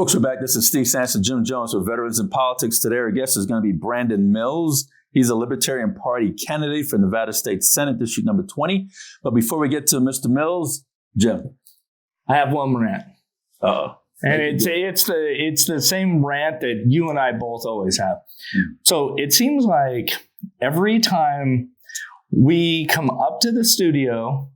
Folks, we're back. This is Steve Sanson, Jim Jones for Veterans in Politics. Today, our guest is going to be Brandon Mills. He's a Libertarian Party candidate for Nevada State Senate, District number 20. But before we get to Mr. Mills, Jim. I have one rant. Uh-oh. And it's the same rant that you and I both always have. So it seems like every time we come up to the studio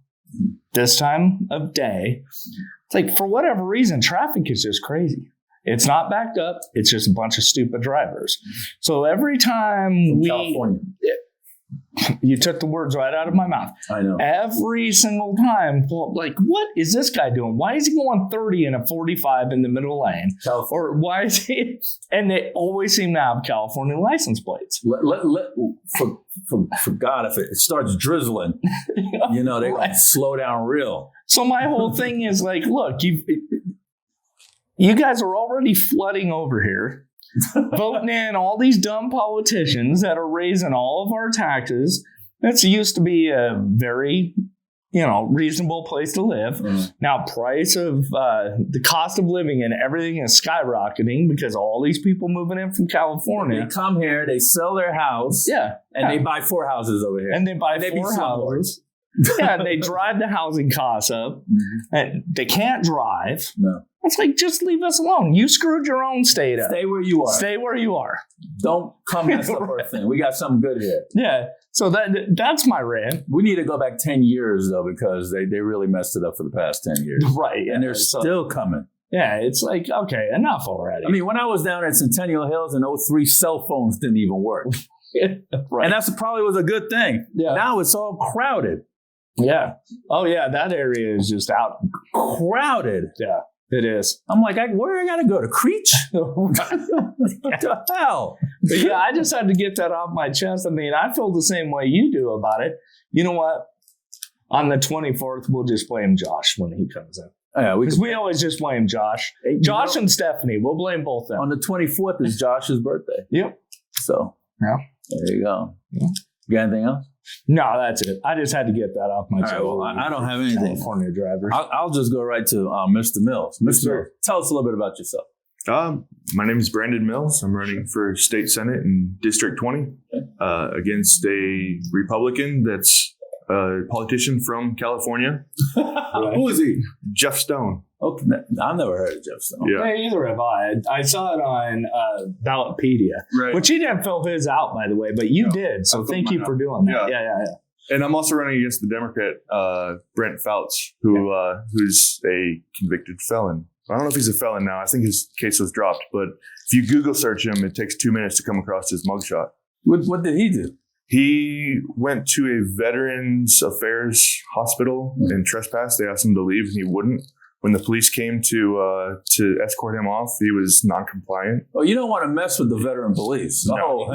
this time of day, it's like, for whatever reason, traffic is just crazy. It's not backed up. It's just a bunch of stupid drivers. So every time California. You took the words right out of my mouth. I know. Every single time, like, what is this guy doing? Why is he going 30 in a 45 in the middle lane? California. Or why is he? And they always seem to have California license plates. For God, if it starts drizzling, they're going to slow down real. So my whole thing is like, look, you guys are already flooding over here. Voting in all these dumb politicians that are raising all of our taxes. That's used to be a very, reasonable place to live. Mm. Now, the cost of living and everything is skyrocketing because all these people moving in from California. They come here, they sell their house. Yeah. And they buy 4 houses over here. And they buy 4 houses. Yeah, they drive the housing costs up. Mm-hmm. And they can't drive. No. It's like, just leave us alone. You screwed your own state up. Stay where you are. Stay where you are. Don't come mess up our thing. We got something good here. Yeah. So that's my rant. We need to go back 10 years, though, because they really messed it up for the past 10 years. Right. And they're still coming. Yeah, it's like, okay, enough already. I mean, when I was down at Centennial Hills in 03, cell phones didn't even work. Right. And that's probably was a good thing. Yeah. Now it's all crowded. Yeah. Oh, yeah, that area is just out. Crowded. Yeah. It is. I'm like, where I got to go? To Creech? What the hell? But yeah, I just had to get that off my chest. I mean, I feel the same way you do about it. You know what? On the 24th, we'll just blame Josh when he comes in. Yeah, because we always just blame Josh. Josh and Stephanie. We'll blame both them. On the 24th is Josh's birthday. Yep. So, yeah. There you go. Yeah. You got anything else? No, that's it. I just had to get that off my chest. Right, well, I don't have anything. California drivers. I'll just go right to Mr. Mills. Mr. Mills, tell us a little bit about yourself. My name is Brandon Mills. I'm running for State Senate in District 20 against a Republican that's a politician from California. Who is he? Jeff Stone. Okay, I've never heard of Jeff Stone. Yeah, either have I. I saw it on Ballotpedia, right. Which he didn't fill his out, by the way, but you did. So thank you for doing that. Yeah. And I'm also running against the Democrat Brent Fouts, who's a convicted felon. I don't know if he's a felon now. I think his case was dropped, but if you Google search him, it takes 2 minutes to come across his mugshot. What did he do? He went to a Veterans Affairs hospital and trespassed. They asked him to leave, and he wouldn't. When the police came to escort him off, he was non-compliant. Oh, you don't want to mess with the veteran police. No,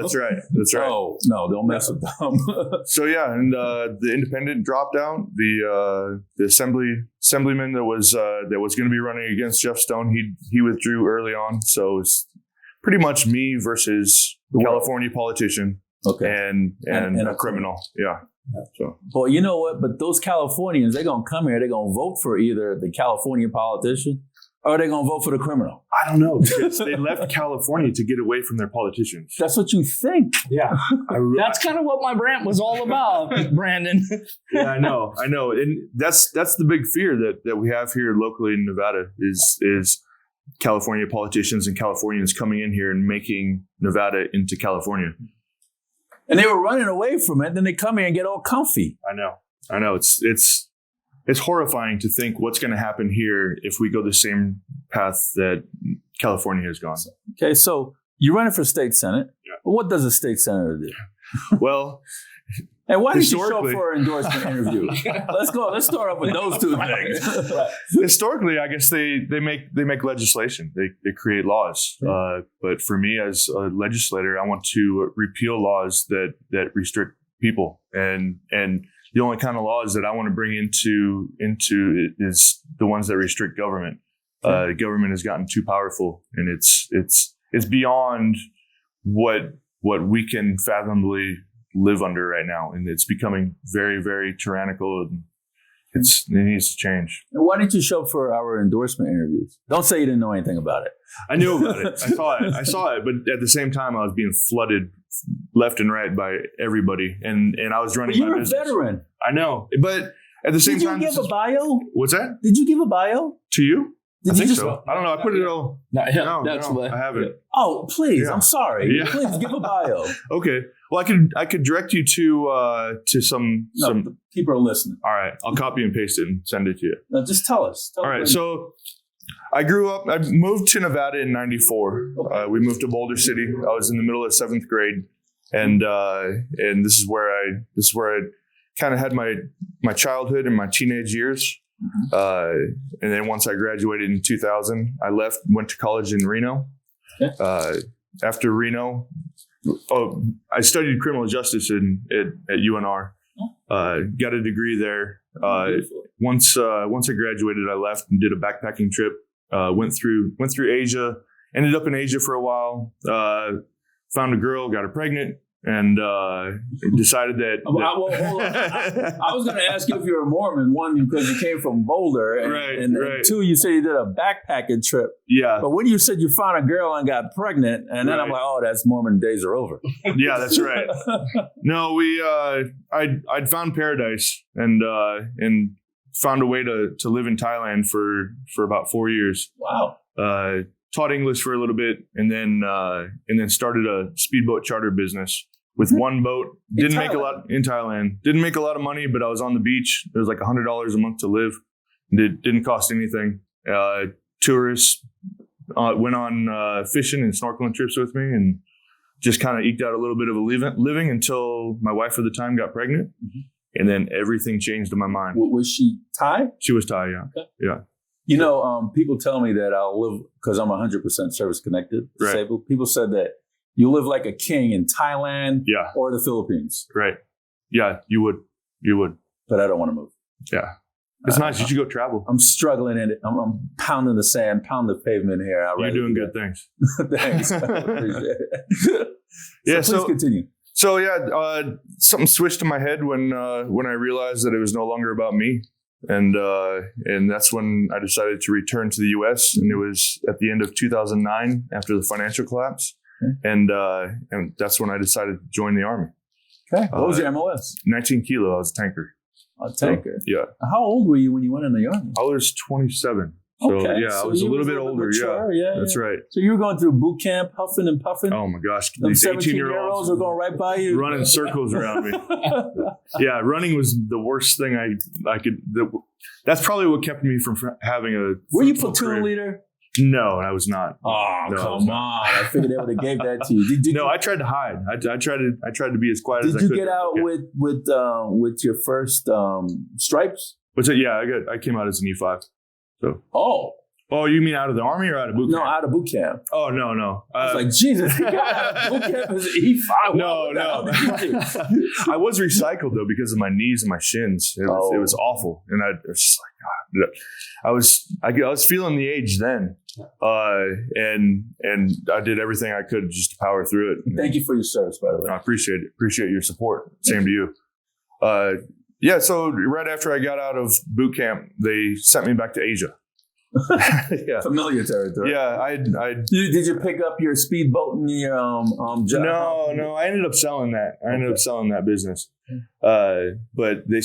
that's right. That's right. No, don't mess with them. So yeah, and the independent dropped out. The assemblyman that was going to be running against Jeff Stone, he withdrew early on. So it's pretty much me versus the California politician. Okay. And a criminal. Yeah. So. Well, you know what? But those Californians, they're going to come here. They're going to vote for either the California politician or they're going to vote for the criminal. I don't know. Because they left California to get away from their politicians. That's what you think. Yeah. That's kind of what my rant was all about, Brandon. Yeah, I know. And that's the big fear that we have here locally in Nevada is California politicians and Californians coming in here and making Nevada into California. And they were running away from it. Then they come here and get all comfy. I know. It's horrifying to think what's going to happen here if we go the same path that California has gone. Okay, so you're running for state senate. Yeah. What does a state senator do? Well, and why did you show up for an endorsement interview? Let's go. Let's start off with those two things. Historically, I guess they make legislation. They create laws. But for me as a legislator, I want to repeal laws that restrict people. And the only kind of laws that I want to bring into it is the ones that restrict government. The government has gotten too powerful, and it's beyond what we can fathomably live under right now, and it's becoming very, very tyrannical, it needs to change. And why didn't you show up for our endorsement interviews? Don't say you didn't know anything about it. I knew about it. I saw it. But at the same time, I was being flooded left and right by everybody. And I was running my business. You're a veteran. I know. But at the same time. Did you give a bio? What's that? Did you give a bio? To you? Did I you think just, so. I don't know. I put it all. No, No, I haven't. Oh, please. Yeah. I'm sorry. Yeah. Please give a bio. Okay. Well, I could direct you to some. No, people are listening. All right. I'll copy and paste it and send it to you. No, just tell us. All right. So I moved to Nevada in '94. Okay. We moved to Boulder City. I was in the middle of 7th grade. And this is where I kind of had my childhood and my teenage years. And then once I graduated in 2000, I went to college in Reno. Okay. After Reno, I studied criminal justice at UNR. Got a degree there. Once I graduated, I left and did a backpacking trip. Went through Asia. Ended up in Asia for a while. Found a girl, got her pregnant. And decided that. Hold on. I was going to ask you if you're a Mormon. One, because you came from Boulder, and, right. And two, you said you did a backpacking trip. Yeah. But when you said you found a girl and got pregnant, and then I'm like, oh, that's Mormon days are over. Yeah, that's right. No, I'd found paradise and found a way to live in Thailand for about 4 years. Wow. Taught English for a little bit, and then started a speedboat charter business with one boat. Didn't make a lot in Thailand. Didn't make a lot of money, but I was on the beach. It was like $100 a month to live. It didn't cost anything. Tourists went on fishing and snorkeling trips with me, and just kind of eked out a little bit of a living until my wife at the time got pregnant, and then everything changed in my mind. Was she Thai? She was Thai, yeah. Okay. Yeah. You know, people tell me that I'll live, because I'm 100% service connected, disabled. Right. People said that you live like a king in Thailand or the Philippines. Right. Yeah, you would. But I don't want to move. Yeah. It's nice. You should go travel. I'm struggling in it. I'm pounding the sand, pounding the pavement here. You're doing good things. Thanks. I appreciate it. Yeah, so please continue. So yeah, something switched in my head when I realized that it was no longer about me. And that's when I decided to return to the U.S. And it was at the end of 2009 after the financial collapse. And that's when I decided to join the Army. Okay. What was your MOS? 19 kilo. I was a tanker. A tanker? So, yeah. How old were you when you went in the Army? I was 27. So, okay. Yeah, I was a little bit older. Mature, yeah. That's right. So you were going through boot camp, huffing and puffing? Oh, my gosh. Them These 17-year-olds were going right by you? Running circles around me. Yeah, running was the worst thing I could. That's probably what kept me from having a. Were you platoon leader? No, I was not. Oh, no, come on! I figured they would have gave that to you. No, I tried to hide. I tried to be as quiet as I could. Did you get out with your first stripes? What's it? Yeah, I came out as an E5. So. Oh, you mean out of the Army or out of boot camp? No, out of boot camp. Oh, no. I was like, Jesus, he got out of boot camp as an E5. No. I was recycled, though, because of my knees and my shins. It was awful. And I was just like, God. I was feeling the age then. And I did everything I could just to power through it. Thank you for your service, by the way. I appreciate it. Appreciate your support. Same to you. Yeah, so right after I got out of boot camp, they sent me back to Asia. Yeah. Familiar territory. Yeah, Did you pick up your speedboat and your job? No. I ended up selling that. I ended up selling that business. But they,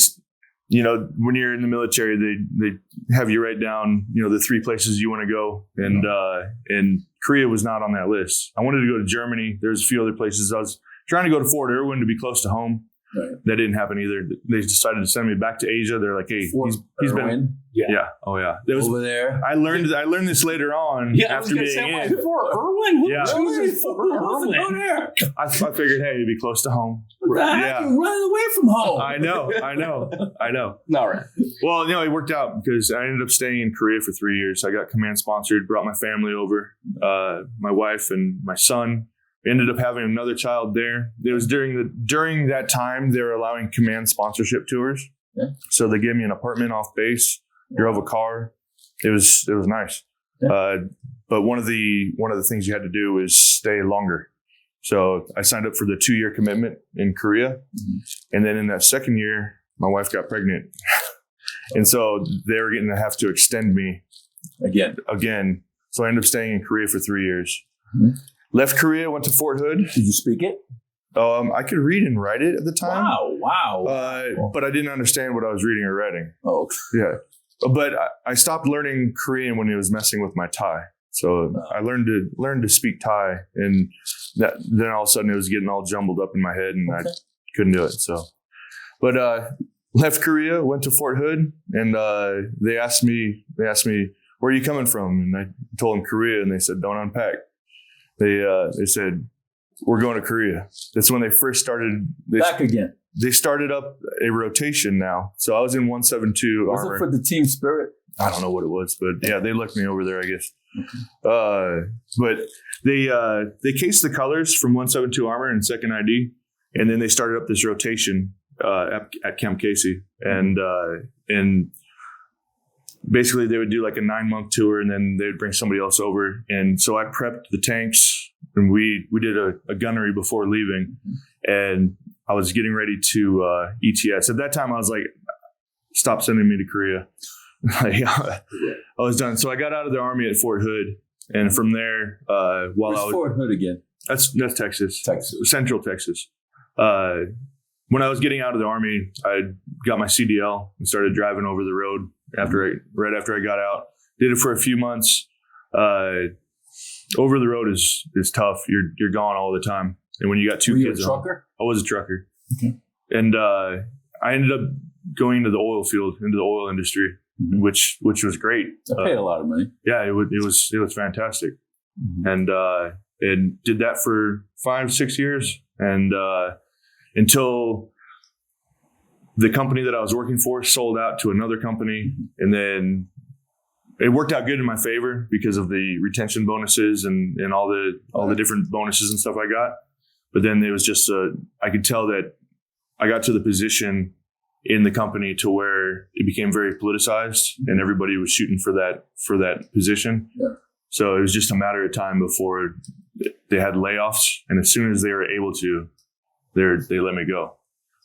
when you're in the military, they have you write down, the 3 places you want to go, and Korea was not on that list. I wanted to go to Germany. There's a few other places. I was trying to go to Fort Irwin to be close to home. Right. That didn't happen either. They decided to send me back to Asia. They're like, "Hey, he's been, yeah, oh yeah, over there." I learned this later on after being in Fort Irwin. Yeah, I figured, hey, it'd be close to home. What the heck? You're running away from home. I know. All right. Well, it worked out because I ended up staying in Korea for 3 years. I got command sponsored, brought my family over, my wife and my son. We ended up having another child there. It was during that time they were allowing command sponsorship tours. Yeah. So they gave me an apartment off base, drove a car. It was nice. Yeah. But one of the things you had to do is stay longer. So I signed up for the 2-year commitment in Korea, and then in that second year, my wife got pregnant, And so they were going to have to extend me again. So I ended up staying in Korea for 3 years. Mm-hmm. Left Korea, went to Fort Hood. Did you speak it? I could read and write it at the time. Wow. But I didn't understand what I was reading or writing. Oh, yeah. But I stopped learning Korean when it was messing with my Thai. So I learned to speak Thai, and then all of a sudden it was getting all jumbled up in my head, and I couldn't do it. So, but left Korea, went to Fort Hood, and they asked me, where are you coming from? And I told them Korea, and they said, don't unpack. They said, we're going to Korea. That's when they first started. Back again. They started up a rotation now. So I was in 172 Was Armor. it for the team spirit? I don't know what it was, but yeah, they looked me over there, I guess. But they cased the colors from 172 Armor and 2nd ID, and then they started up this rotation at Camp Casey, and basically they would do like a 9-month tour, and then they would bring somebody else over, and so I prepped the tanks, and we did a gunnery before leaving, and I was getting ready to ETS. At that time, I was like, stop sending me to Korea. I was done. So I got out of the Army at Fort Hood, and from there, Where's Fort Hood again? That's Texas, Central Texas. When I was getting out of the Army, I got my CDL and started driving over the road right after I got out. Did it for a few months. Over the road is tough. You're gone all the time, and when you got two kids, a trucker? I was a trucker, okay. And I ended up going into the oil field, into the oil industry. Mm-hmm. Which was great. I paid a lot of money. Yeah, it was fantastic, mm-hmm. And did that for 5-6 years, and until the company that I was working for sold out to another company, and then it worked out good in my favor because of the retention bonuses and all the different bonuses and stuff I got. But then it was just I could tell that I got to the position in the company to where it became very politicized, and everybody was shooting for that position. Yeah. So it was just a matter of time before they had layoffs, and as soon as they were able to, they let me go.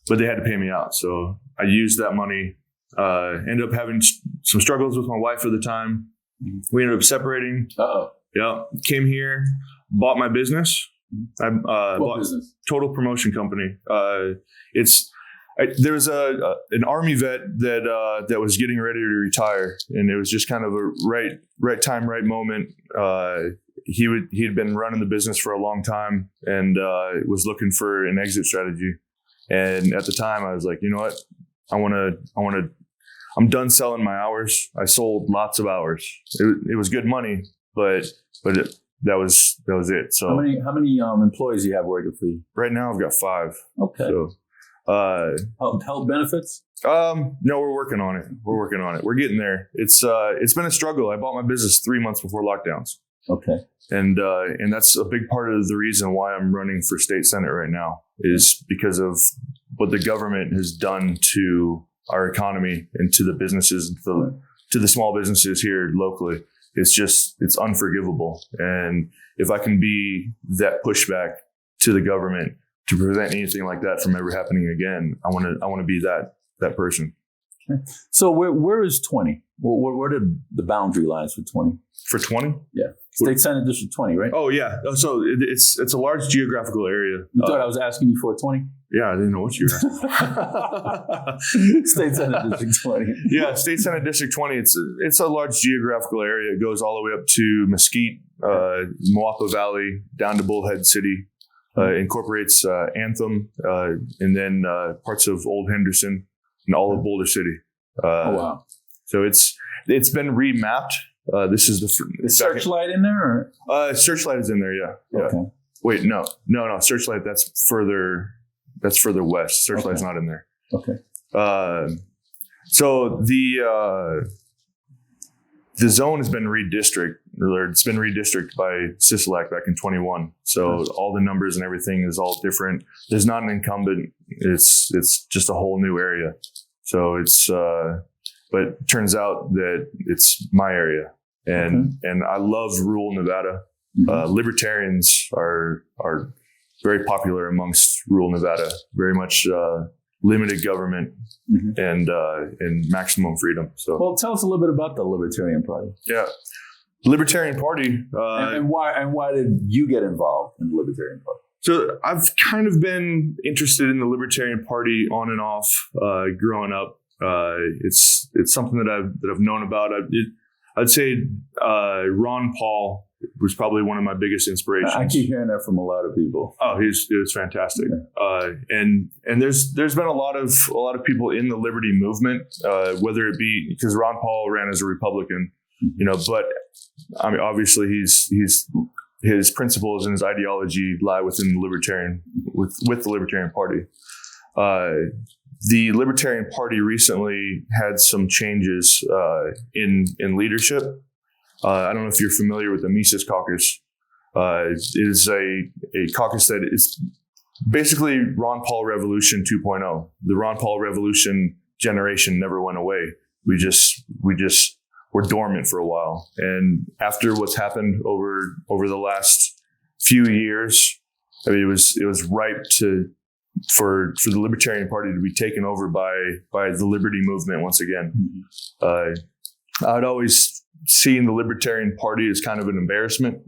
But they had to pay me out, so I used that money. Ended up having some struggles with my wife at the time. We ended up separating. Yeah, came here, bought my business. I bought business? Total Promotion Company. There was an Army vet that was getting ready to retire, and it was just kind of a right time, right moment. He had been running the business for a long time, and was looking for an exit strategy. And at the time, I was like, you know what, I'm done selling my hours. I sold lots of hours. It was good money, but that was it. So how many employees do you have working for you? Right now, I've got 5. Okay. So, health benefits? No, we're working on it. We're getting there. It's been a struggle. I bought my business 3 months before lockdowns. Okay. And that's a big part of the reason why I'm running for state senate right now, is because of what the government has done to our economy and to the businesses, to the small businesses here locally. It's unforgivable. And if I can be that pushback to the government to prevent anything like that from ever happening again, I want to be that person. Okay. So where is 20? Where did the boundary lines for 20? For 20? Yeah. State Senate District 20, right? Oh, yeah. So it's a large geographical area. You thought I was asking you for 20? Yeah, I didn't know what you were asking. State Senate District 20. Yeah, State Senate District 20. It's a large geographical area. It goes all the way up to Mesquite, Moapa Valley, down to Bullhead City. Incorporates Anthem, and then parts of Old Henderson and all of Boulder City. Oh, wow. So it's been remapped. This is the Searchlight in there? Or? Searchlight is in there, yeah. Okay. Wait, no. Searchlight, that's further west. Searchlight's not in there. Okay. So the zone has been redistricted. It's been redistricted by Sisolak back in 21. So all the numbers and everything is all different. There's not an incumbent. It's just a whole new area. So but it turns out that it's my area, and I love rural Nevada. Mm-hmm. Libertarians are very popular amongst rural Nevada. Very much limited government, and maximum freedom. So, well, tell us a little bit about the Libertarian Party. Yeah, Libertarian Party, and why did you get involved in the Libertarian Party? So I've kind of been interested in the Libertarian Party on and off growing up. It's something that I've known about. I'd say Ron Paul was probably one of my biggest inspirations. I keep hearing that from a lot of people. Oh, it was fantastic. Yeah. And there's been a lot of people in the liberty movement, whether it be because Ron Paul ran as a Republican, but I mean obviously his principles and his ideology lie within the Libertarian with the Libertarian Party. The Libertarian Party recently had some changes in leadership. I don't know if you're familiar with the Mises Caucus. It is a caucus that is basically Ron Paul Revolution 2.0. The Ron Paul Revolution generation never went away. We just were dormant for a while. And after what's happened over the last few years, I mean, it was ripe for the Libertarian Party to be taken over by the Liberty movement once again. I'd always seen the Libertarian Party as kind of an embarrassment.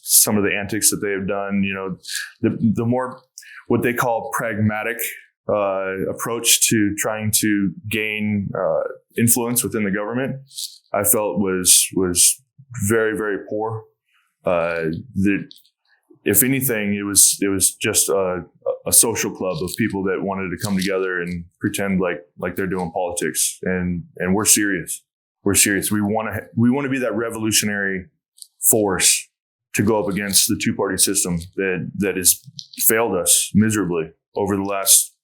Some of the antics that they have done, the more what they call pragmatic approach to trying to gain influence within the government, I felt was very, very poor. If anything, it was just a social club of people that wanted to come together and pretend like they're doing politics, and we're serious. We're serious. We want to be that revolutionary force to go up against the two-party system that has failed us miserably over the last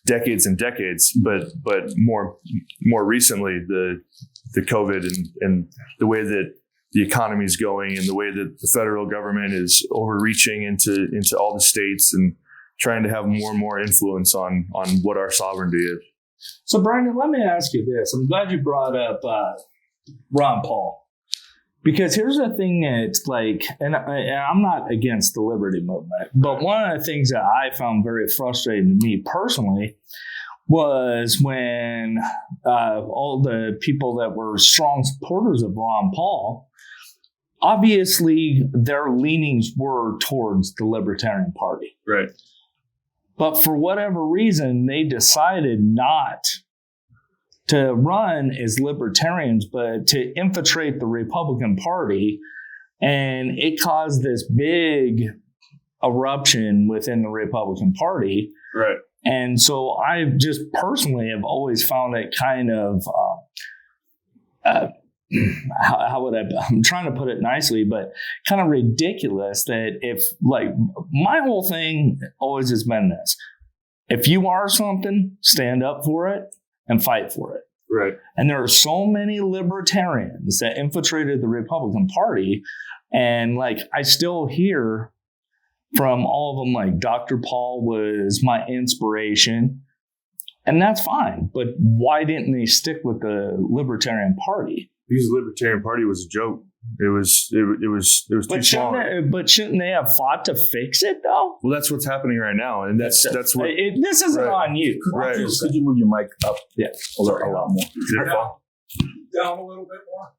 decades and decades. But more recently, the COVID and the way that the economy is going and the way that the federal government is overreaching into all the states and trying to have more and more influence on what our sovereignty is. So, Brandon, let me ask you this. I'm glad you brought up Ron Paul. Because here's the thing that's like, and I'm not against the liberty movement, but one of the things that I found very frustrating to me personally was when all the people that were strong supporters of Ron Paul, obviously their leanings were towards the Libertarian Party. Right. But for whatever reason, they decided not to run as libertarians, but to infiltrate the Republican Party. And it caused this big eruption within the Republican Party. Right. And so I just personally have always found it kind of, I'm trying to put it nicely, but kind of ridiculous that if, like, my whole thing always has been this: if you are something, stand up for it and fight for it. Right. And there are so many libertarians that infiltrated the Republican Party, and like I still hear from all of them, like Dr. Paul was my inspiration, and that's fine. But why didn't they stick with the Libertarian Party? Because the Libertarian Party was a joke. It was too small. But shouldn't they have fought to fix it though? Well, that's what's happening right now, and that's what. This isn't on you. Right. Could you move your mic up? Yeah, a lot more. Did it fall? Down a little bit more.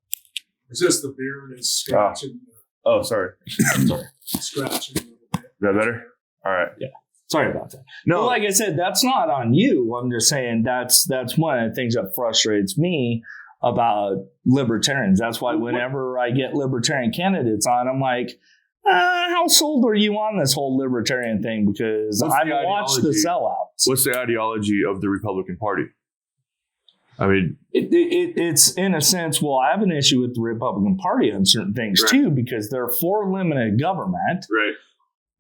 It's just the beard is scratching. Oh, sorry. Scratching a little bit. Is that better? All right. Yeah. Sorry about that. No, but like I said, that's not on you. I'm just saying that's one of the things that frustrates me about libertarians. That's why whenever I get libertarian candidates on, I'm like, how sold are you on this whole libertarian thing? Because I've watched the sellouts. What's the ideology of the Republican Party? I mean, it's in a sense, well, I have an issue with the Republican Party on certain things too, because they're for limited government. Right.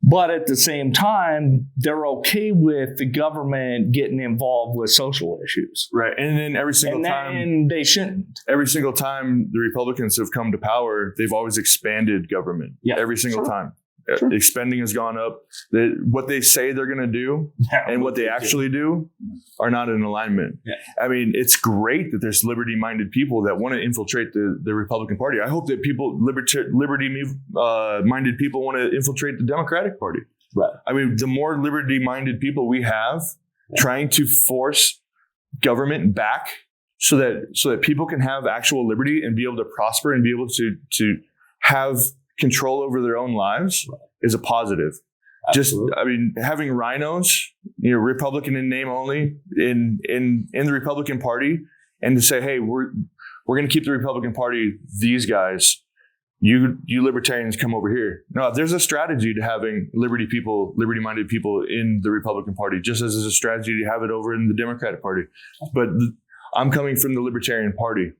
But at the same time, they're okay with the government getting involved with social issues. Right. And then every single time. And they shouldn't. Every single time the Republicans have come to power, they've always expanded government. Yeah. Every single time. Sure. Spending has gone up. What they say they're going to do and what they actually do are not in alignment. Yeah. I mean, it's great that there's liberty-minded people that want to infiltrate the Republican Party. I hope that liberty-minded people want to infiltrate the Democratic Party. Right. I mean, the more liberty-minded people we have, trying to force government back so that people can have actual liberty and be able to prosper and be able to have control over their own lives is a positive. Absolutely. Just, I mean, having rhinos, Republican in name only in the Republican Party, and to say, hey, we're going to keep the Republican Party, these guys, you libertarians come over here. No, there's a strategy to having liberty-minded people in the Republican Party, just as there's a strategy to have it over in the Democratic Party. But I'm coming from the Libertarian Party,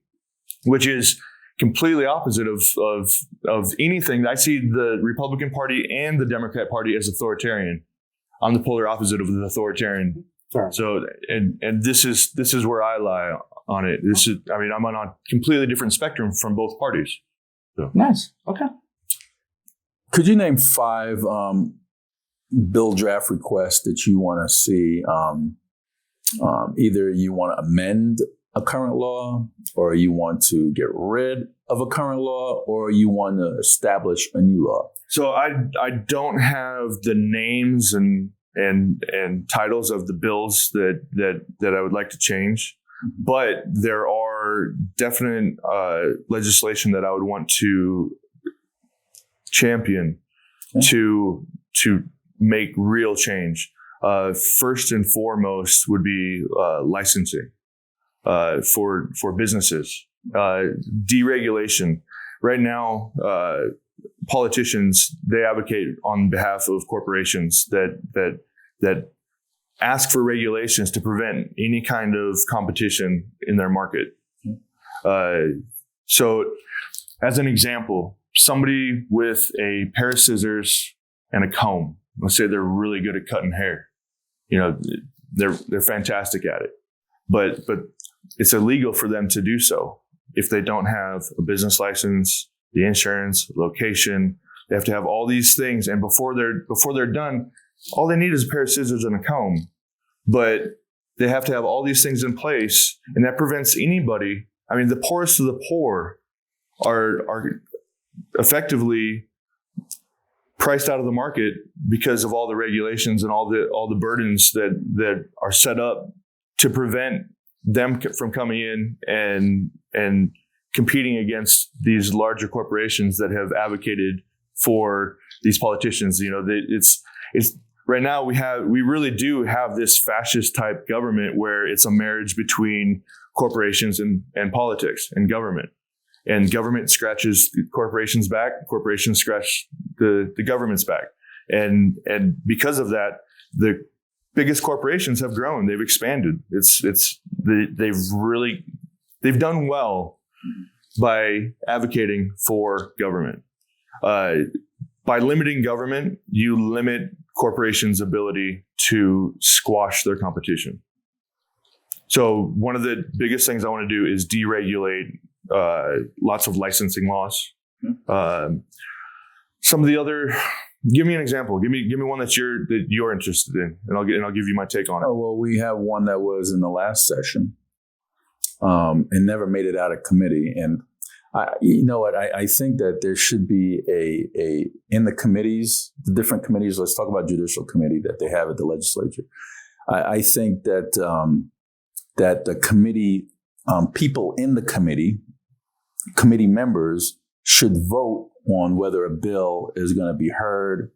which is completely opposite of anything. I see the Republican Party and the Democrat Party as authoritarian. I'm the polar opposite of the authoritarian. Sorry. So, and this is where I lie on it. I'm on a completely different spectrum from both parties. So. Nice. Okay. Could you name 5 bill draft requests that you want to see? Either you want to amend a current law, or you want to get rid of a current law, or you want to establish a new law. So I don't have the names and titles of the bills that I would like to change, but there are definite legislation that I would want to champion to make real change. First and foremost would be licensing for businesses, deregulation. Right now, politicians, they advocate on behalf of corporations that ask for regulations to prevent any kind of competition in their market. So as an example, somebody with a pair of scissors and a comb, let's say they're really good at cutting hair. They're fantastic at it, but it's illegal for them to do so if they don't have a business license, the insurance, location. They have to have all these things, and before they're done, all they need is a pair of scissors and a comb. But they have to have all these things in place, and that prevents anybody. I mean, the poorest of the poor are effectively priced out of the market because of all the regulations and all the burdens that are set up to prevent them from coming in and competing against these larger corporations that have advocated for these politicians. It's right now we really do have this fascist type government where it's a marriage between corporations and politics and government. And government scratches corporations back, corporations scratch the government's back. And because of that, the biggest corporations have grown. They've expanded. They've done well by advocating for government. By limiting government, you limit corporations' ability to squash their competition. So one of the biggest things I want to do is deregulate lots of licensing laws. Some of the other, give me an example. Give me one that you're interested in, and I'll give you my take on it. Oh, well, we have one that was in the last session, and never made it out of committee. And I think that there should be a in the committees, the different committees. Let's talk about judicial committee that they have at the legislature. I think that that the committee people in the committee members should vote on whether a bill is going to be heard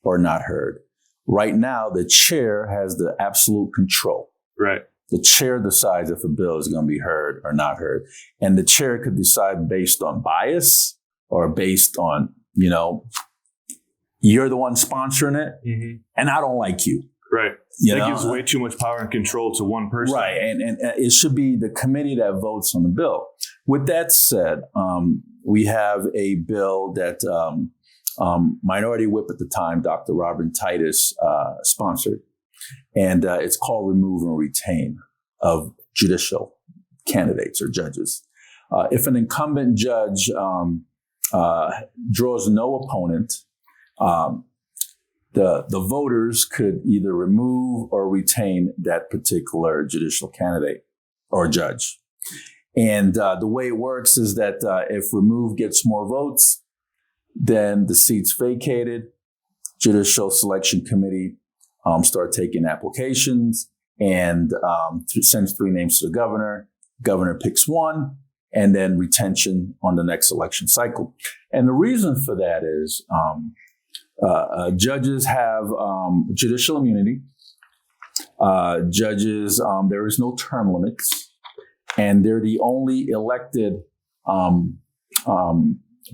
or not heard. Right now, the chair has the absolute control. Right. The chair decides if a bill is going to be heard or not heard. And the chair could decide based on bias or based on, you're the one sponsoring it, and I don't like you. Right. That gives way too much power and control to one person. Right. And it should be the committee that votes on the bill. With that said, we have a bill that Minority Whip at the time, Dr. Robin Titus, sponsored. And it's called Remove and Retain of Judicial Candidates or Judges. If an incumbent judge draws no opponent, the voters could either remove or retain that particular judicial candidate or judge. And the way it works is that if remove gets more votes, then the seat's vacated. Judicial Selection Committee start taking applications, and sends 3 names to the governor. Governor picks one, and then retention on the next election cycle. And the reason for that is judges have judicial immunity. Judges, there is no term limits, and they're the only elected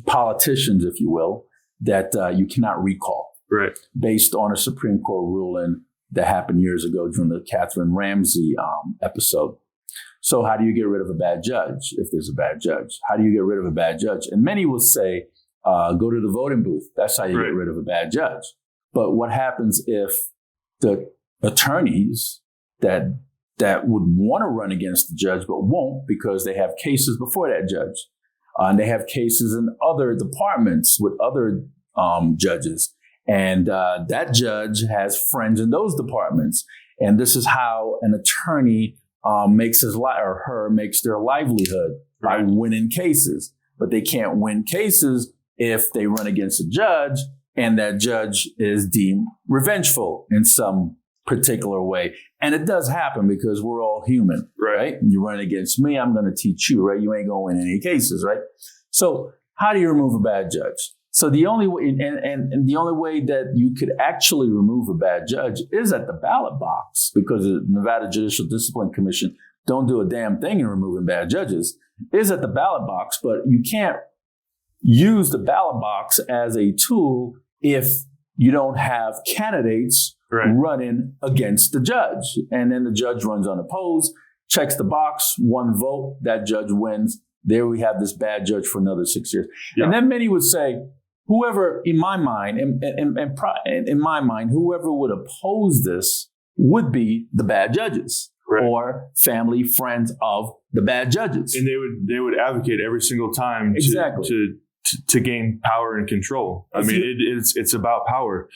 politicians, if you will, that you cannot recall. Right. Based on a Supreme Court ruling that happened years ago during the Catherine Ramsey episode. So how do you get rid of a bad judge if there's a bad judge? How do you get rid of a bad judge? And many will say, go to the voting booth. That's how you get rid of a bad judge. But what happens if the attorneys that would want to run against the judge but won't because they have cases before that judge? And they have cases in other departments with other judges. And that judge has friends in those departments. And this is how an attorney makes their livelihood by winning cases. But they can't win cases if they run against a judge and that judge is deemed revengeful in some particular way. And it does happen because we're all human, right? You run against me, I'm going to teach you, right? You ain't going to win any cases, right? So how do you remove a bad judge? So the only way, and the only way that you could actually remove a bad judge is at the ballot box, because the Nevada Judicial Discipline Commission don't do a damn thing in removing bad judges, is at the ballot box. But you can't use the ballot box as a tool if you don't have candidates running against the judge. And then the judge runs unopposed, checks the box, 1 vote, that judge wins. There we have this bad judge for another 6 years. Yeah. And then many would say, whoever, in my mind, whoever would oppose this would be the bad judges or family, friends of the bad judges. And they would advocate every single time to gain power and control. I mean, it's about power.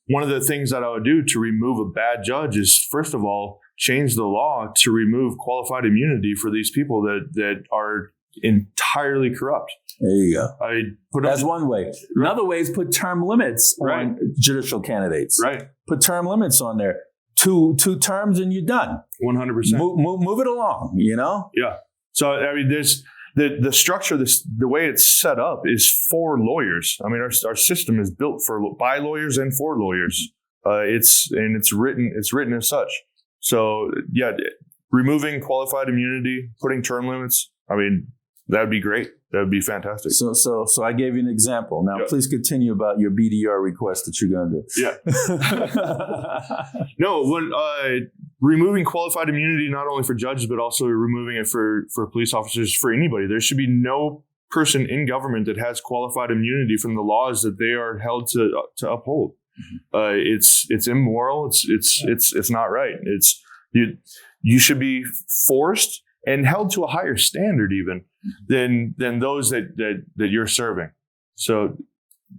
One of the things that I would do to remove a bad judge is, first of all, change the law to remove qualified immunity for these people that are entirely corrupt. There you go. That's one way. Another way is put term limits on judicial candidates. Right. Put term limits on there. Two terms and you're done. 100%. Move it along, you know? Yeah. So, I mean, there's the structure, the way it's set up is for lawyers. I mean, our system is built by lawyers and for lawyers. It's written as such. So, yeah, removing qualified immunity, putting term limits, I mean, that would be great. That would be fantastic. So I gave you an example. Now, please continue about your BDR request that you're going to do. Yeah. No, when removing qualified immunity, not only for judges, but also removing it for police officers, for anybody. There should be no person in government that has qualified immunity from the laws that they are held to uphold. It's immoral. It's not right. You should be forced and held to a higher standard even than those that you're serving. So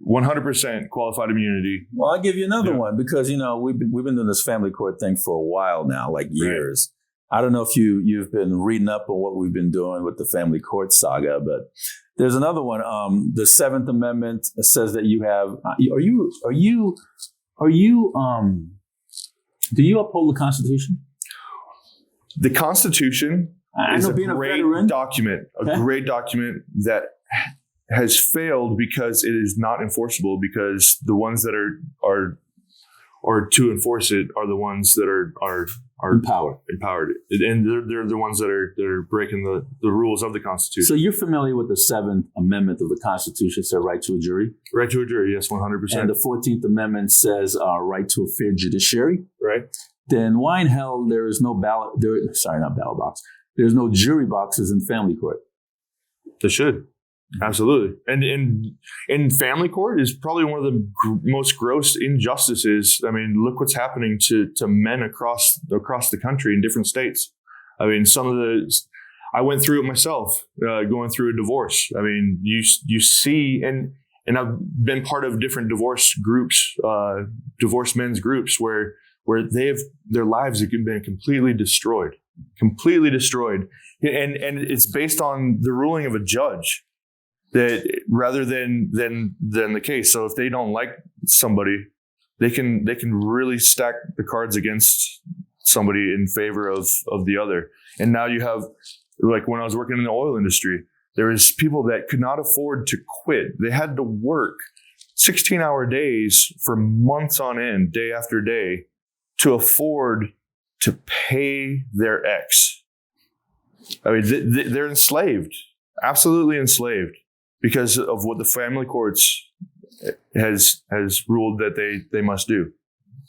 100% qualified immunity. Well, I'll give you another one because, you know, we've been doing this family court thing for a while now, like years. Right. I don't know if you've been reading up on what we've been doing with the family court saga, but there's another one. The 7th Amendment says that you have, do you uphold the Constitution? The Constitution is a great document that has failed because it is not enforceable, because the ones that are to enforce it are the ones that are empowered. And they're the ones that are breaking the rules of the Constitution. So you're familiar with the 7th Amendment of the Constitution, says right to a jury? Right to a jury, yes, 100%. And the 14th Amendment says right to a fair judiciary? Right. Then why in hell there is no not ballot box. There's no jury boxes in family court? There should. Absolutely. And in family court is probably one of the most gross injustices. I mean, look what's happening to men across the country in different states. I mean, I went through it myself, going through a divorce. I mean, you see, and I've been part of different divorce groups, divorced men's groups where their lives have been completely destroyed. And it's based on the ruling of a judge, that rather than the case. So if they don't like somebody, they can really stack the cards against somebody in favor of the other. And now you have, like when I was working in the oil industry, there was people that could not afford to quit. They had to work 16-hour days for months on end, day after day, to afford to pay their ex. I mean, they're enslaved, absolutely enslaved, because of what the family courts has ruled that they must do.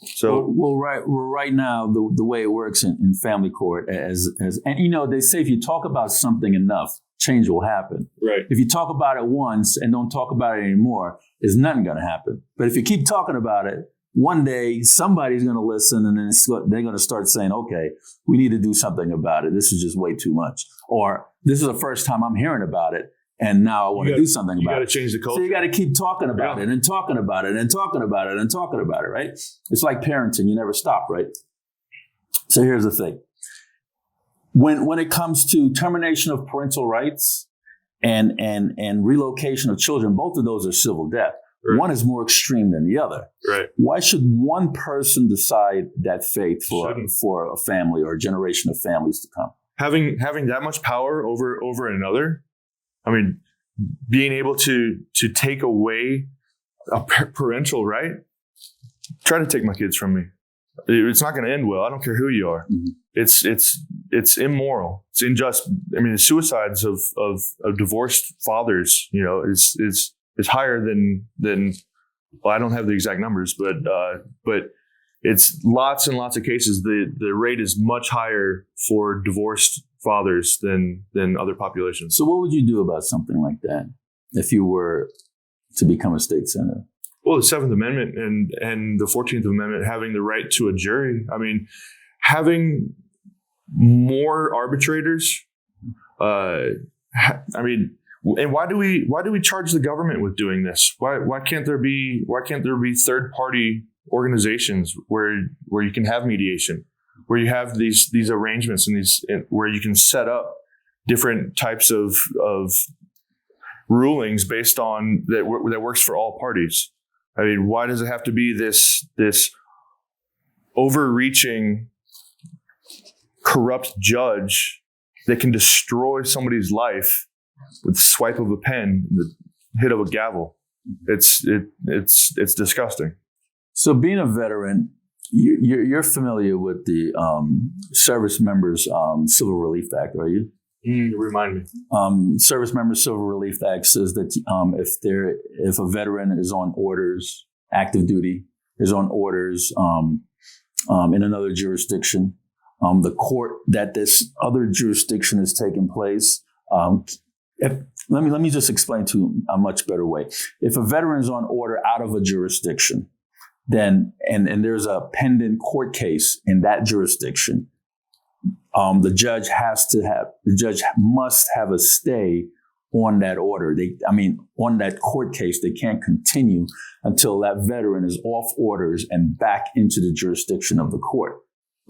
So right now the way it works in family court as and you know, they say if you talk about something enough, change will happen. Right. If you talk about it once and don't talk about it anymore, there's nothing going to happen. But if you keep talking about it, one day somebody's going to listen, and then they're going to start saying, okay, we need to do something about it. This is just way too much. Or this is the first time I'm hearing about it, and now I want to do something about it. You got to change the culture. So you got to keep talking about it and talking about it and talking about it and talking about it, right? It's like parenting. You never stop, right? So here's the thing. When it comes to termination of parental rights and relocation of children, both of those are civil death. Right. One is more extreme than the other. Right. Why should one person decide that fate for a family or a generation of families to come? Having that much power over another, I mean, being able to take away a parental right, try to take my kids from me. It's not going to end well. I don't care who you are. Mm-hmm. It's immoral. It's unjust. I mean, the suicides of divorced fathers, you know, is higher than well, I don't have the exact numbers, but it's lots and lots of cases. The rate is much higher for divorced fathers than other populations. So what would you do about something like that if you were to become a state senator? Well, the 7th Amendment and the 14th Amendment, having the right to a jury. I mean, having more arbitrators. I mean, and why do we charge the government with doing this? Why can't there be third party organizations where you can have mediation, where you have these arrangements and where you can set up different types of rulings based on that works for all parties? I mean, why does it have to be this overreaching, corrupt judge that can destroy somebody's life with the swipe of a pen, the hit of a gavel? It's disgusting. So, being a veteran, you're familiar with the Service Members Civil Relief Act, are you? Remind me. Service Members Civil Relief Act says that if a veteran is on orders, active duty, is on orders in another jurisdiction, the court that this other jurisdiction is taking place. Let me just explain to a much better way. If a veteran is on order out of a jurisdiction, then and there's a pending court case in that jurisdiction, the judge must have a stay on that order. On that court case, they can't continue until that veteran is off orders and back into the jurisdiction of the court.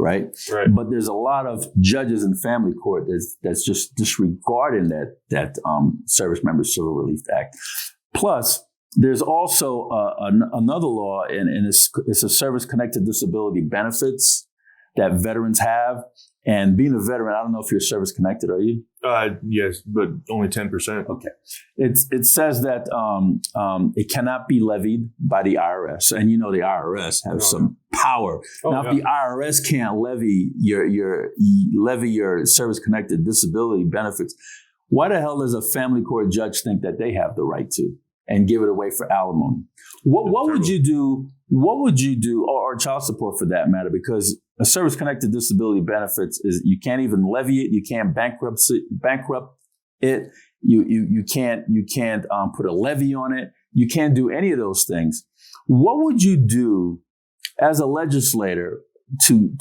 Right. But there's a lot of judges in family court that's just disregarding that Service Members Civil Relief Act. Plus, there's also another law, and it's a service-connected disability benefits that veterans have. And being a veteran, I don't know if you're service-connected, are you? Yes, but only 10%. Okay. It says that it cannot be levied by the IRS. And you know the IRS has some power. Now, if the IRS can't levy your service-connected disability benefits, why the hell does a family court judge think that they have the right to and give it away for alimony? What would you do? What would you do, or child support for that matter? Because a service-connected disability benefits is you can't even levy it, you can't bankrupt it, you can't put a levy on it, you can't do any of those things. What would you do as a legislator to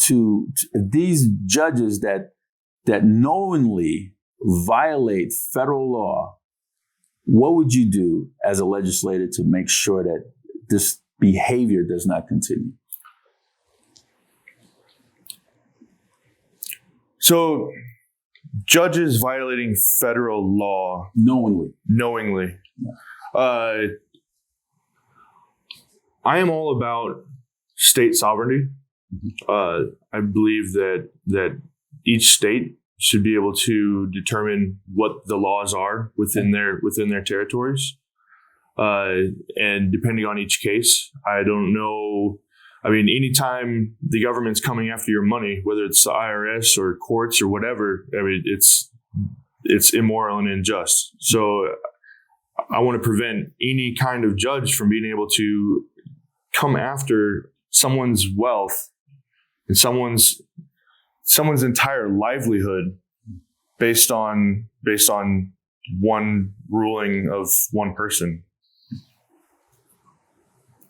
these judges that knowingly violate federal law? What would you do as a legislator to make sure that this behavior does not continue? So, judges violating federal law knowingly. Yeah. I am all about state sovereignty. I believe that each state should be able to determine what the laws are within their territories. And depending on each case, I don't know. I mean, anytime the government's coming after your money, whether it's the IRS or courts or whatever, I mean, it's immoral and unjust. So I want to prevent any kind of judge from being able to come after someone's wealth and someone's entire livelihood based on one ruling of one person.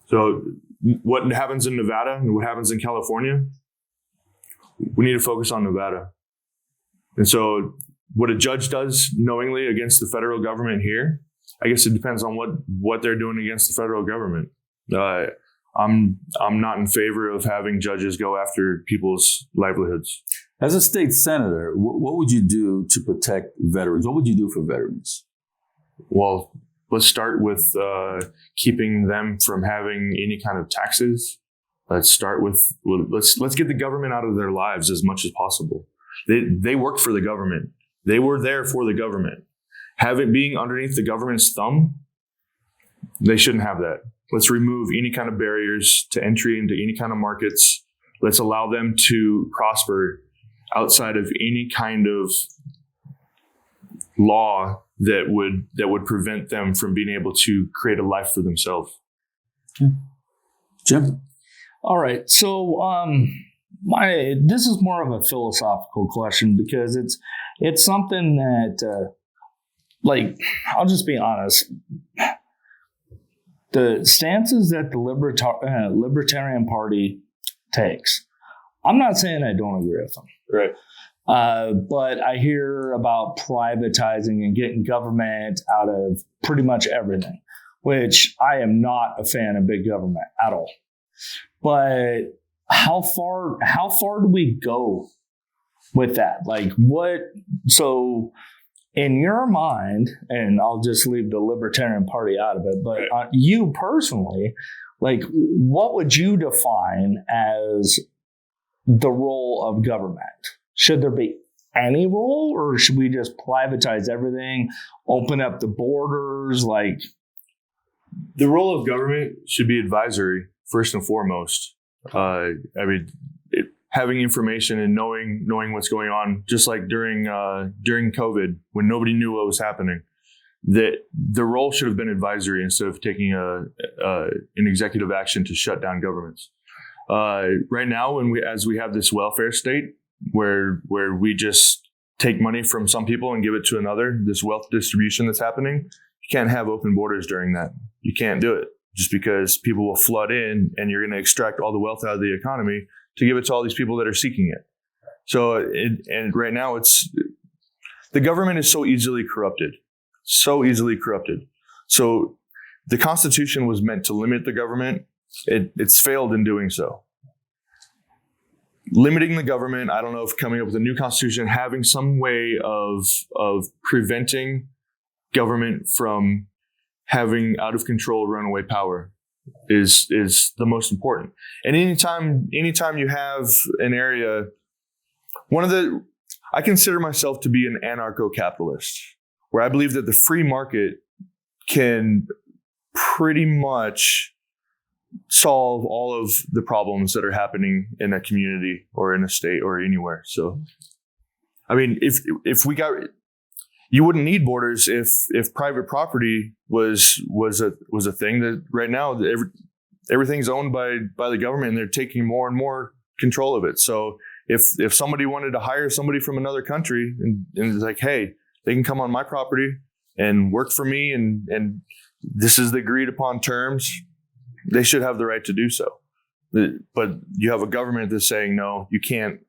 So what happens in Nevada and what happens in California, we need to focus on Nevada. And so what a judge does knowingly against the federal government here, I guess it depends on what they're doing against the federal government. I'm not in favor of having judges go after people's livelihoods. As a state senator, what would you do to protect veterans? What would you do for veterans? Well, let's start with keeping them from having any kind of taxes. Let's start with let's get the government out of their lives as much as possible. They work for the government. They were there for the government. Being underneath the government's thumb, they shouldn't have that. Let's remove any kind of barriers to entry into any kind of markets. Let's allow them to prosper outside of any kind of law that would prevent them from being able to create a life for themselves. Jim? All right. So this is more of a philosophical question because it's something that, I'll just be honest. The stances that the Libertarian Party takes, I'm not saying I don't agree with them. Right. But I hear about privatizing and getting government out of pretty much everything, which I am not a fan of big government at all. But how far do we go with that? So in your mind, and I'll just leave the Libertarian Party out of it, but you personally, what would you define as the role of government? Should there be any role, or should we just privatize everything, open up the borders? The role of government should be advisory, first and foremost. Having information and knowing what's going on, just like during COVID, when nobody knew what was happening, that the role should have been advisory instead of taking an executive action to shut down governments. Right now, as we have this welfare state where we just take money from some people and give it to another, this wealth distribution that's happening, you can't have open borders during that. You can't do it just because people will flood in and you're going to extract all the wealth out of the economy to give it to all these people that are seeking it. So, and right now the government is so easily corrupted. So the Constitution was meant to limit the government. It's failed in doing so. Limiting the government, I don't know if coming up with a new constitution, having some way of preventing government from having out of control runaway power is the most important. And anytime you have an area, I consider myself to be an anarcho-capitalist, where I believe that the free market can pretty much solve all of the problems that are happening in a community or in a state or anywhere. So, I mean, if we got, you wouldn't need borders if private property was a thing. That right now everything's owned by the government and they're taking more and more control of it. So if somebody wanted to hire somebody from another country and it's like, hey, they can come on my property and work for me and this is the agreed upon terms, they should have the right to do so. But you have a government that's saying, no, you can't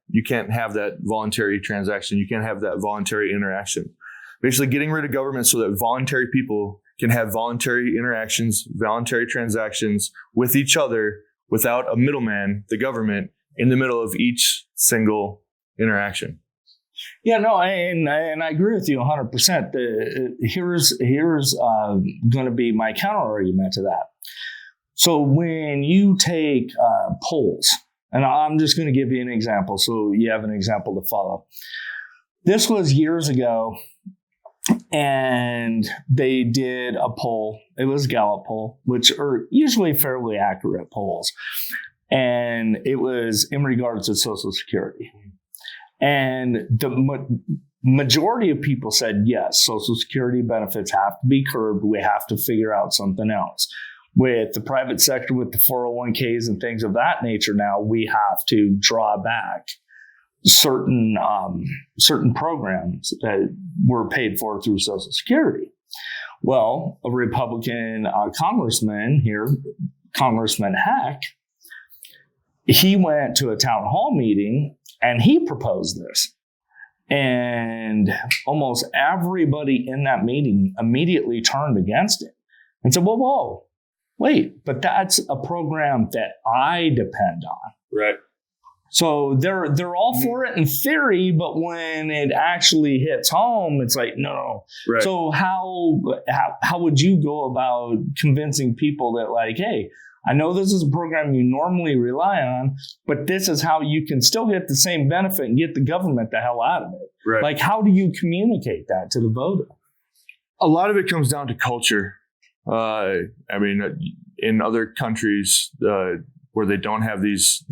have that voluntary transaction. You can't have that voluntary interaction. Basically getting rid of government so that voluntary people can have voluntary interactions, voluntary transactions with each other without a middleman, the government, in the middle of each single interaction. Yeah, no, and I agree with you 100%. Here's going to be my counter argument to that. So when you take polls And I'm just going to give you an example so you have an example to follow. This was years ago, and they did a poll. It was a Gallup poll, which are usually fairly accurate polls. And it was in regards to Social Security. And the majority of people said, yes, Social Security benefits have to be curbed. We have to figure out something else. With the private sector, with the 401ks and things of that nature now, we have to draw back certain programs that were paid for through Social Security. Well, a Republican congressman here, Congressman Heck, he went to a town hall meeting and he proposed this. And almost everybody in that meeting immediately turned against it and said, whoa, wait, but that's a program that I depend on. Right. So they're all for it in theory, but when it actually hits home, it's like, no. Right. So how would you go about convincing people that, like, hey, I know this is a program you normally rely on, but this is how you can still get the same benefit and get the government the hell out of it. Right. Like, how do you communicate that to the voter? A lot of it comes down to culture. I mean, in other countries where they don't have these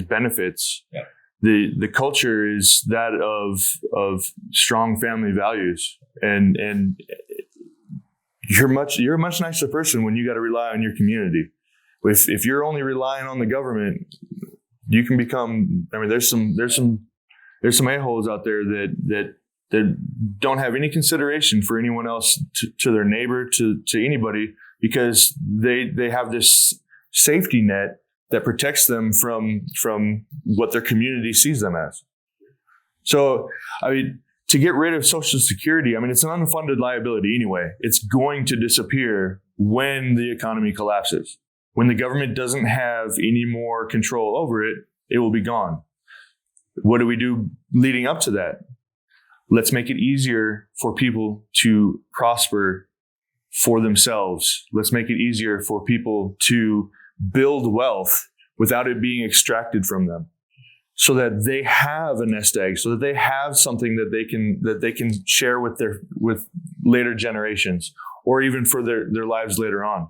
benefits, yeah, the culture is that of strong family values, and you're a much nicer person when you got to rely on your community. If you're only relying on the government, you can become. I mean, there's some a-holes out there that don't have any consideration for anyone else, to their neighbor, to anybody, because they have this safety net that protects them from what their community sees them as. So, I mean, to get rid of Social Security, I mean, it's an unfunded liability anyway. It's going to disappear when the economy collapses. When the government doesn't have any more control over it, it will be gone. What do we do leading up to that? Let's make it easier for people to prosper for themselves. Let's make it easier for people to build wealth without it being extracted from them, so that they have a nest egg, so that they have something that they can share with later generations, or even for their lives later on.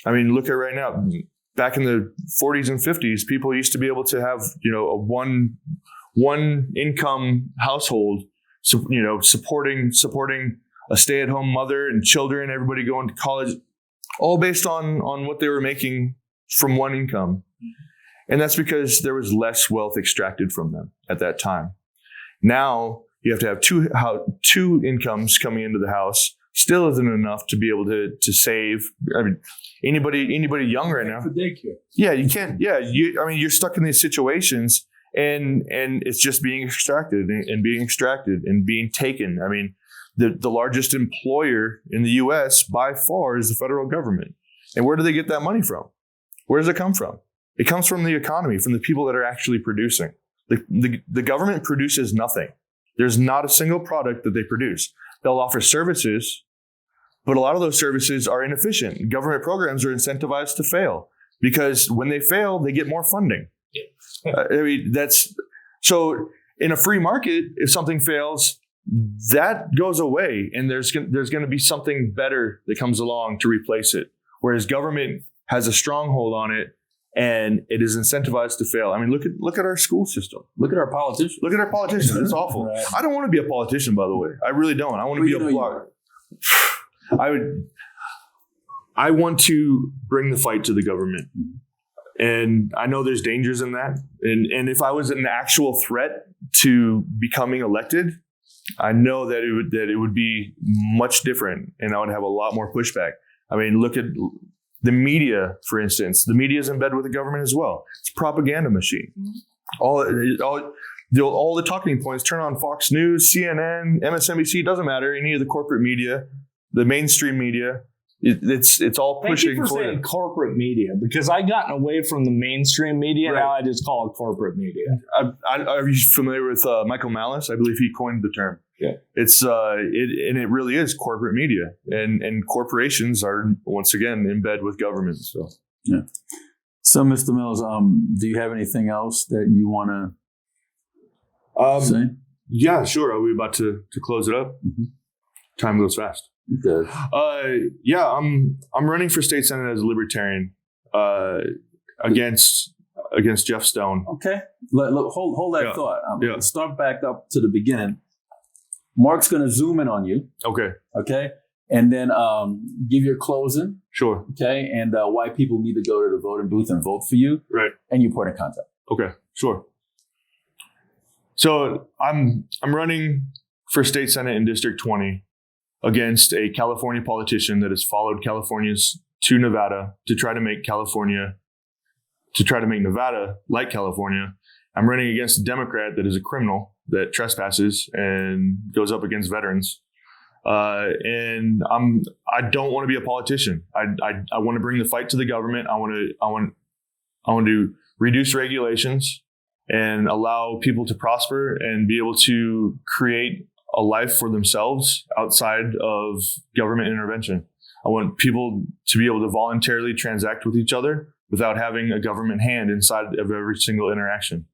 I mean, look at right now. Back in the 40s and 50s, people used to be able to have, a one income household, so, supporting a stay-at-home mother and children, everybody going to college, all based on what they were making from one income. And that's because there was less wealth extracted from them at that time. Now you have to have two incomes coming into the house. Still isn't enough to be able to save. I mean, anybody young right now. For daycare. Yeah, you can't. Yeah, you're stuck in these situations, and it's just being extracted and being taken. I mean, the largest employer in the U.S. by far is the federal government. And where do they get that money from? Where does it come from? It comes from the economy, from the people that are actually producing. The government produces nothing. There's not a single product that they produce. They'll offer services, but a lot of those services are inefficient. Government programs are incentivized to fail, because when they fail, they get more funding. I mean, so in a free market, if something fails, that goes away, and there's going to be something better that comes along to replace it. Whereas government has a stronghold on it, and it is incentivized to fail. I mean, look at our school system. Look at our politicians. Look at our politicians. It's awful. Right. I don't want to be a politician, by the way. I really don't. I want to be a blogger. I want to bring the fight to the government. And I know there's dangers in that. And if I was an actual threat to becoming elected, I know that it would be much different, and I would have a lot more pushback. I mean, look at the media, for instance. The media is in bed with the government as well. It's a propaganda machine. All the talking points turn on Fox News, CNN, MSNBC. It doesn't matter. Any of the corporate media, the mainstream media. It's all pushing. Thank you for saying corporate media, because I gotten away from the mainstream media. Right. Now I just call it corporate media. Are you familiar with Michael Malice? I believe he coined the term. Yeah. It really is corporate media, and corporations are once again in bed with government. So So, Mr. Mills, do you have anything else that you want to say? Yeah, sure. Are we about to close it up? Mm-hmm. Time goes fast. Good. Yeah, I'm running for state senate as a Libertarian against Jeff Stone. Okay. Hold that thought. Yeah. Start back up to the beginning. Mark's going to zoom in on you. Okay. Okay. And then give your closing. Sure. Okay. And why people need to go to the voting booth and vote for you. Right. And your point of contact. Okay. Sure. So I'm running for state senate in District 20 against a California politician that has followed Californians to Nevada to try to make Nevada like California. I'm running against a Democrat that is a criminal that trespasses and goes up against veterans. And I don't want to be a politician. I want to bring the fight to the government. I want to reduce regulations and allow people to prosper and be able to create a life for themselves outside of government intervention. I want people to be able to voluntarily transact with each other without having a government hand inside of every single interaction.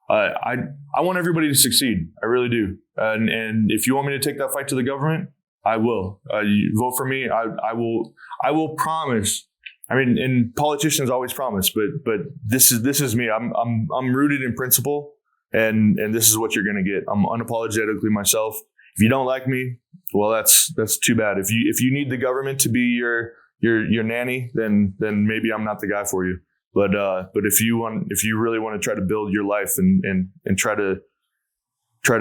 I want everybody to succeed. I really do. And if you want me to take that fight to the government, I will. You vote for me. I will promise. I mean, and politicians always promise, but this is me. I'm rooted in principle, and this is what you're going to get. I'm unapologetically myself. If you don't like me, well, that's too bad. If you need the government to be your nanny, then maybe I'm not the guy for you. But if you really want to try to build your life and try to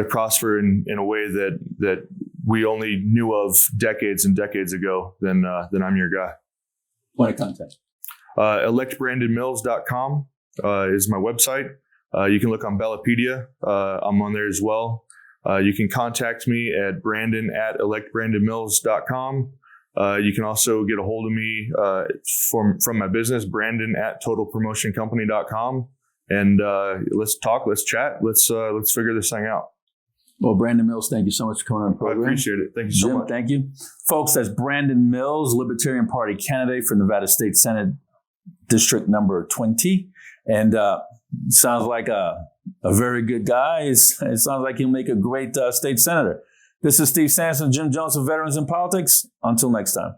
prosper in a way that we only knew of decades and decades ago, then I'm your guy. Point of contact. electbrandonmills.com is my website. You can look on Bellapedia. I'm on there as well. You can contact me at brandon@electbrandonmills.com. You can also get a hold of me from my business, brandon@totalpromotioncompany.com. And let's talk, let's chat, let's figure this thing out. Well, Brandon Mills, thank you so much for coming on the program. I appreciate it. Thank you so Jim, much. Thank you. Folks, that's Brandon Mills, Libertarian Party candidate for Nevada State Senate District number 20. And sounds like a very good guy. It sounds like he'll make a great state senator. This is Steve Sanson, Jim Jones of Veterans in Politics. Until next time.